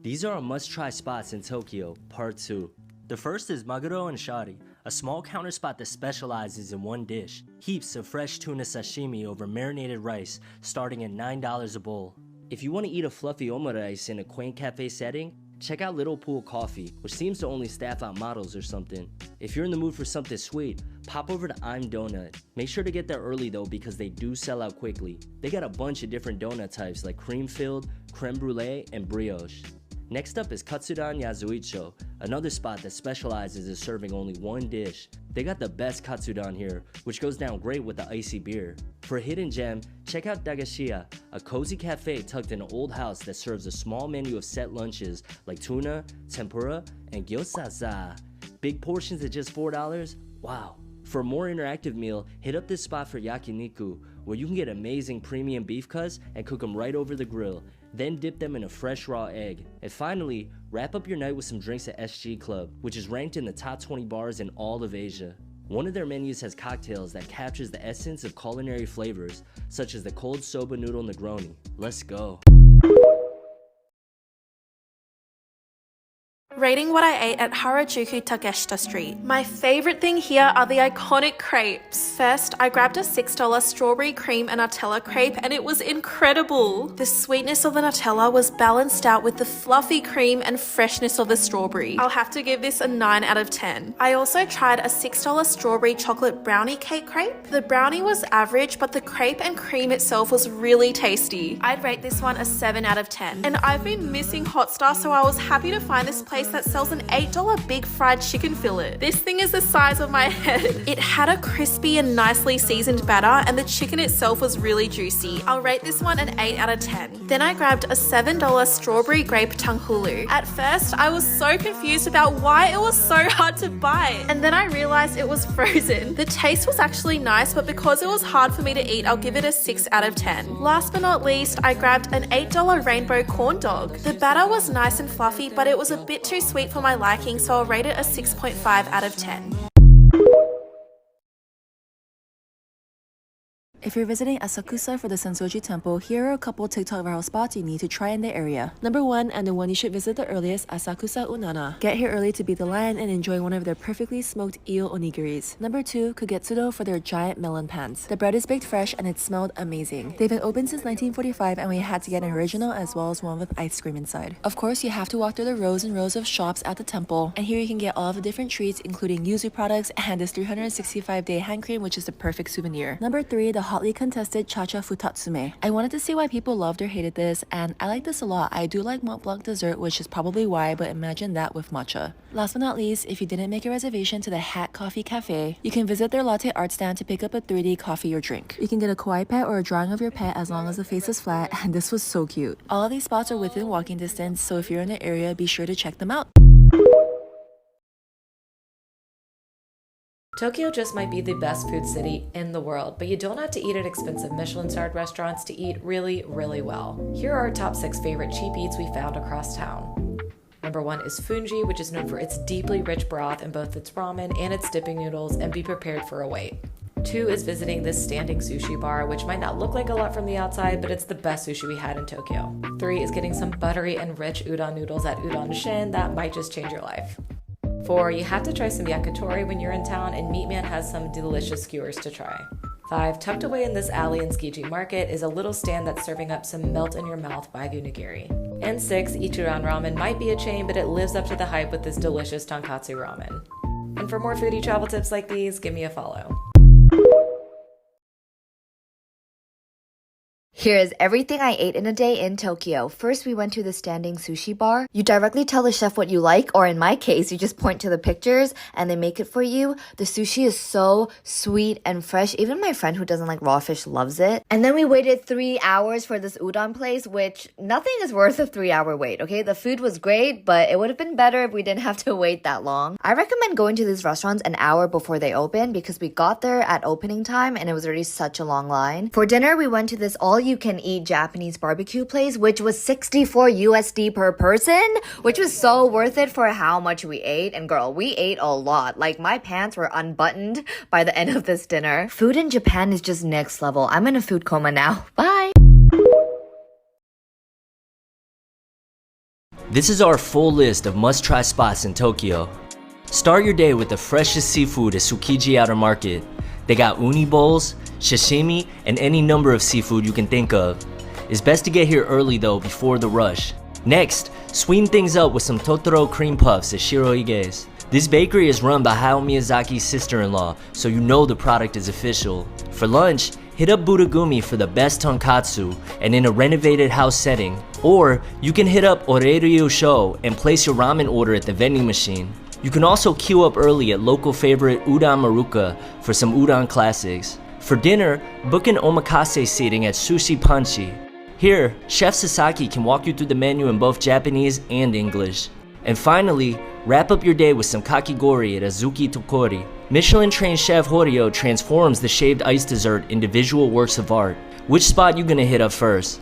These are our must-try spots in Tokyo, part 2. The first is Maguro and Shari, a small counter spot that specializes in one dish. Heaps of fresh tuna sashimi over marinated rice, starting at $9 a bowl. If you want to eat a fluffy omurice in a quaint cafe setting, check out Little Pool Coffee, which seems to only staff out models or something. If you're in the mood for something sweet, pop over to I'm Donut. Make sure to get there early though because they do sell out quickly. They got a bunch of different donut types like cream-filled, creme brulee, and brioche. Next up is Katsudan Yazuicho, another spot that specializes in serving only one dish. They got the best katsudan here, which goes down great with the icy beer. For a hidden gem, check out Dagashiya, a cozy cafe tucked in an old house that serves a small menu of set lunches like tuna, tempura, and gyoza. Big portions at just $4? Wow. For a more interactive meal, hit up this spot for yakiniku, where you can get amazing premium beef cuts and cook them right over the grill, then dip them in a fresh raw egg. And finally, wrap up your night with some drinks at SG Club, which is ranked in the top 20 bars in all of Asia. One of their menus has cocktails that captures the essence of culinary flavors, such as the cold soba noodle Negroni. Let's go. Rating what I ate at Harajuku Takeshita Street. My favorite thing here are the iconic crepes. First, I grabbed a $6 strawberry cream and Nutella crepe and it was incredible. The sweetness of the Nutella was balanced out with the fluffy cream and freshness of the strawberry. I'll have to give this a 9 out of 10. I also tried a $6 strawberry chocolate brownie cake crepe. The brownie was average, but the crepe and cream itself was really tasty. I'd rate this one a 7 out of 10. And I've been missing Hotstar, so I was happy to find this place that sells an $8 big fried chicken fillet. This thing is the size of my head. It had a crispy and nicely seasoned batter and the chicken itself was really juicy. I'll rate this one an 8 out of 10. Then I grabbed a $7 strawberry grape tanghulu. At first, I was so confused about why it was so hard to buy. And then I realized it was frozen. The taste was actually nice, but because it was hard for me to eat, I'll give it a 6 out of 10. Last but not least, I grabbed an $8 rainbow corn dog. The batter was nice and fluffy, but it was a bit too sweet for my liking, so I'll rate it a 6.5 out of 10. If you're visiting Asakusa for the Sensoji Temple, here are a couple TikTok viral spots you need to try in the area. Number 1, and the one you should visit the earliest, Asakusa Unana. Get here early to beat the line and enjoy one of their perfectly smoked eel onigiris. Number 2, Kagetsudo for their giant melon pans. The bread is baked fresh and it smelled amazing. They've been open since 1945 and we had to get an original as well as one with ice cream inside. Of course, you have to walk through the rows and rows of shops at the temple, and here you can get all of the different treats including yuzu products and this 365-day hand cream, which is the perfect souvenir. Number 3, the hotly contested Chacha Futatsume. I wanted to see why people loved or hated this, and I like this a lot. I do like Mont Blanc dessert, which is probably why, but imagine that with matcha. Last but not least, if you didn't make a reservation to the Hat Coffee Cafe, you can visit their latte art stand to pick up a 3D coffee or drink. You can get a kawaii pet or a drawing of your pet as long as the face is flat, and this was so cute. All of these spots are within walking distance, so if you're in the area, be sure to check them out. Tokyo just might be the best food city in the world, but you don't have to eat at expensive Michelin-starred restaurants to eat really, really well. Here are our top 6 favorite cheap eats we found across town. Number 1 is Funji, which is known for its deeply rich broth in both its ramen and its dipping noodles, and be prepared for a wait. 2 is visiting this standing sushi bar, which might not look like a lot from the outside, but it's the best sushi we had in Tokyo. 3 is getting some buttery and rich udon noodles at Udon Shin. That might just change your life. 4, you have to try some yakitori when you're in town, and Meatman has some delicious skewers to try. 5, tucked away in this alley in Tsukiji Market is a little stand that's serving up some melt-in-your-mouth wagyu nigiri. And 6, Ichiran Ramen might be a chain, but it lives up to the hype with this delicious tonkatsu ramen. And for more foodie travel tips like these, give me a follow. Here is everything I ate in a day in Tokyo. First, we went to the standing sushi bar. You directly tell the chef what you like, or in my case, you just point to the pictures and they make it for you. The sushi is so sweet and fresh. Even my friend who doesn't like raw fish loves it. And then we waited 3 hours for this udon place, which nothing is worth a 3-hour wait, okay? The food was great, but it would have been better if we didn't have to wait that long. I recommend going to these restaurants an hour before they open because we got there at opening time and it was already such a long line. For dinner, we went to this all-you-can-eat Japanese barbecue place, which was $64 per person, which was so worth it for how much we ate. And girl, we ate a lot. Like, my pants were unbuttoned by the end of this dinner. Food in Japan is just next level. I'm in a food coma now. Bye! This is our full list of must-try spots in Tokyo. Start your day with the freshest seafood at Tsukiji Outer Market. They got uni bowls, sashimi, and any number of seafood you can think of. It's best to get here early though, before the rush. Next, sweeten things up with some Totoro cream puffs at Shiroige's. This bakery is run by Hayao Miyazaki's sister-in-law, so you know the product is official. For lunch, hit up Budagumi for the best tonkatsu and in a renovated house setting. Or you can hit up Oreiryu Sho and place your ramen order at the vending machine. You can also queue up early at local favorite Udon Maruka for some udon classics. For dinner, book an omakase seating at Sushi Panchi. Here, Chef Sasaki can walk you through the menu in both Japanese and English. And finally, wrap up your day with some kakigori at Azuki Tokori. Michelin-trained chef Horio transforms the shaved ice dessert into visual works of art. Which spot you gonna hit up first?